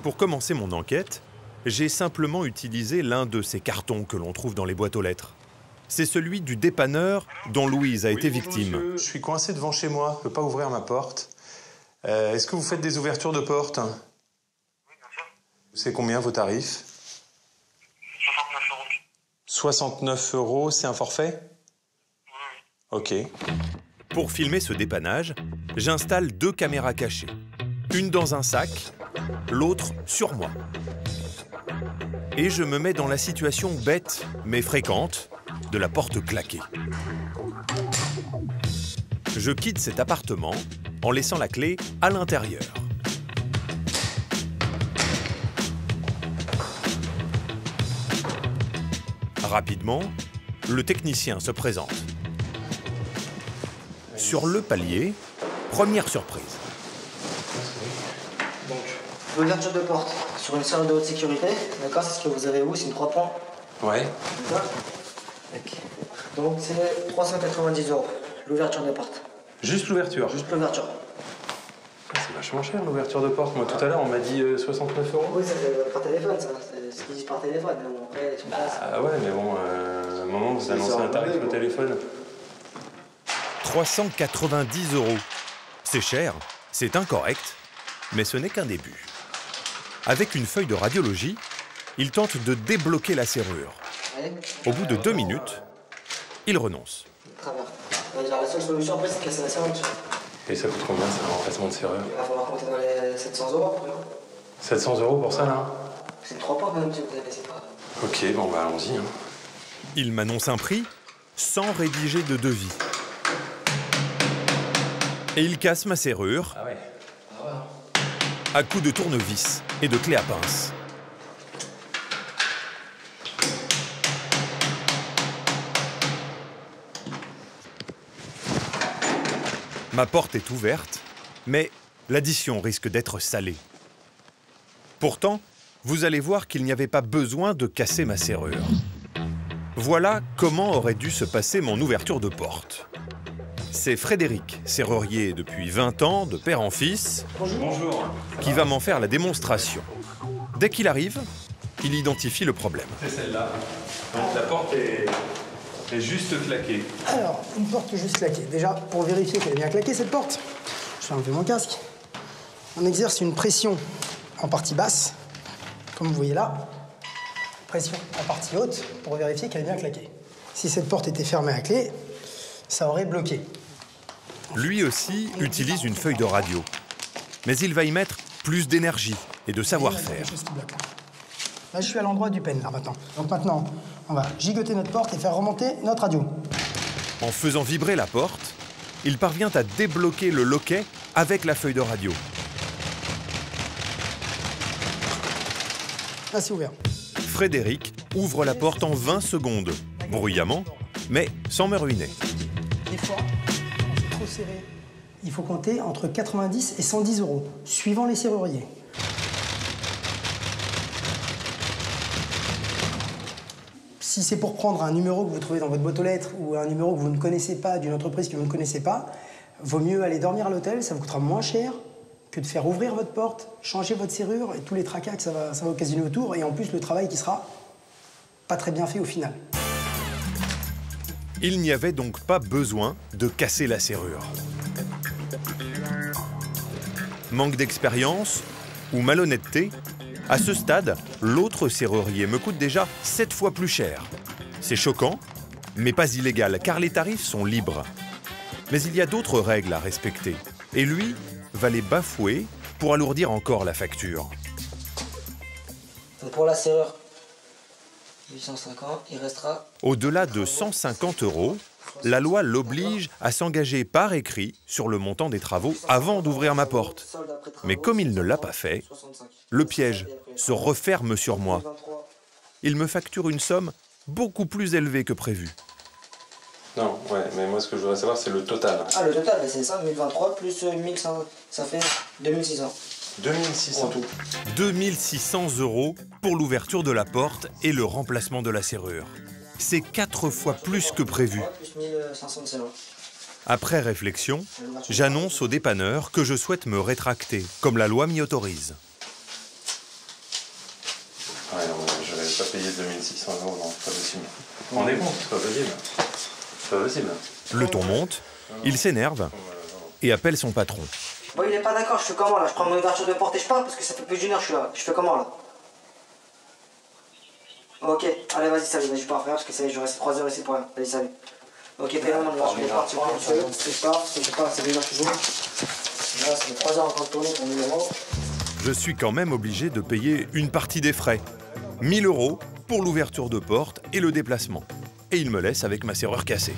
Pour commencer mon enquête, j'ai simplement utilisé l'un de ces cartons que l'on trouve dans les boîtes aux lettres. C'est celui du dépanneur dont Louise a été victime. Monsieur, je suis coincé devant chez moi, je ne peux pas ouvrir ma porte. Est-ce que vous faites des ouvertures de porte? Oui, bien sûr. C'est combien vos tarifs? 69 €. 69 €, c'est un forfait? Oui. Ok. Pour filmer ce dépannage, j'installe 2 caméras cachées. Une dans un sac, l'autre sur moi. Et je me mets dans la situation bête, mais fréquente, de la porte claquée. Je quitte cet appartement en laissant la clé à l'intérieur. Rapidement, le technicien se présente. Sur le palier, première surprise. Donc, l'ouverture de porte sur une serrure de haute sécurité, d'accord, c'est ce que vous avez vous, c'est une 3 points. Ouais. D'accord. Donc c'est 390 €, l'ouverture de porte. Juste l'ouverture? Juste l'ouverture. C'est vachement cher l'ouverture de porte. Moi tout à l'heure on m'a dit 69 €. Oui, c'est par téléphone ça, c'est ce qu'ils disent par téléphone. Mais bon, après, sur place. Ah ouais, mais bon, à un moment vous annoncez un tarif au téléphone. 390 €. C'est cher, c'est incorrect, mais ce n'est qu'un début. Avec une feuille de radiologie, il tente de débloquer la serrure. Au bout de 2 minutes, il renonce. Travers. La seule solution après, c'est de casser la serrure dessus. Et ça coûte combien, c'est un remplacement de serrure? Il va falloir compter dans les 700 €. 700 € pour ça là? C'est 3 points quand même, si vous avez laissé pas. Ok, bon bah allons-y. Hein. Il m'annonce un prix sans rédiger de devis. Et il casse ma serrure Ah ouais. à coups de tournevis et de clé à pince. Ma porte est ouverte, mais l'addition risque d'être salée. Pourtant, vous allez voir qu'il n'y avait pas besoin de casser ma serrure. Voilà comment aurait dû se passer mon ouverture de porte. C'est Frédéric, serrurier depuis 20 ans, de père en fils, Bonjour. qui va m'en faire la démonstration. Dès qu'il arrive, il identifie le problème. C'est celle-là. Donc la porte est juste claquée. Alors, une porte juste claquée. Déjà, pour vérifier qu'elle est bien claquée, cette porte, je vais enlever mon casque. On exerce une pression en partie basse, comme vous voyez là. Pression en partie haute, pour vérifier qu'elle est bien claquée. Si cette porte était fermée à clé, ça aurait bloqué. Lui aussi utilise une feuille de radio. Mais il va y mettre plus d'énergie et de savoir-faire. Là, je suis à l'endroit du pen, là, maintenant. Donc maintenant, on va gigoter notre porte et faire remonter notre radio. En faisant vibrer la porte, il parvient à débloquer le loquet avec la feuille de radio. Là, c'est ouvert. Frédéric ouvre la porte en 20 secondes, bruyamment, mais sans me ruiner. Des fois, quand c'est trop serré, il faut compter entre 90 et 110 €, suivant les serruriers. Si c'est pour prendre un numéro que vous trouvez dans votre boîte aux lettres ou un numéro que vous ne connaissez pas, d'une entreprise que vous ne connaissez pas, vaut mieux aller dormir à l'hôtel, ça vous coûtera moins cher que de faire ouvrir votre porte, changer votre serrure et tous les tracas que ça va occasionner autour, et en plus le travail qui sera pas très bien fait au final. Il n'y avait donc pas besoin de casser la serrure. Manque d'expérience ou malhonnêteté? À ce stade, l'autre serrurier me coûte déjà 7 fois plus cher. C'est choquant, mais pas illégal, car les tarifs sont libres. Mais il y a d'autres règles à respecter. Et lui va les bafouer pour alourdir encore la facture. Donc pour la serrure, 850, il restera... Au-delà de 150 €, la loi l'oblige à s'engager par écrit sur le montant des travaux avant d'ouvrir ma porte. Mais comme il ne l'a pas fait, le piège se referme sur moi. Il me facture une somme beaucoup plus élevée que prévu. Non, ouais, mais moi ce que je voudrais savoir c'est le total. Ah, le total, c'est ça, 1023 plus 1100, ça fait 2600. 2600 tout. 2600 € pour l'ouverture de la porte et le remplacement de la serrure. C'est 4 fois plus que prévu. Plus 1500 de serrure. Après réflexion, j'annonce au dépanneur que je souhaite me rétracter, comme la loi m'y autorise. vais pas payer 2600 €, non, c'est pas possible. Vous vous rendez compte, c'est pas possible. C'est pas possible. Le ton monte, il s'énerve et appelle son patron. Bon, il est pas d'accord, je fais comment là? Je prends mon ouverture de porte et je pars parce que ça fait plus d'1 heure que je suis là. Je fais comment là? Ok, allez, vas-y, salut, vas-y, je pars, frère, parce que ça y est, je reste 3 heures ici pour rien. Vas-y, salut. Ok, paye-moi mon ouverture de porte, s'il vous plaît, monsieur. Je pars, parce que je pars, c'est 2 heures toujours. Là, ça fait 3 heures encore de tourner ton numéro. Je suis quand même obligé de payer une partie des frais. 1 000 € pour l'ouverture de porte et le déplacement. Et il me laisse avec ma serrure cassée.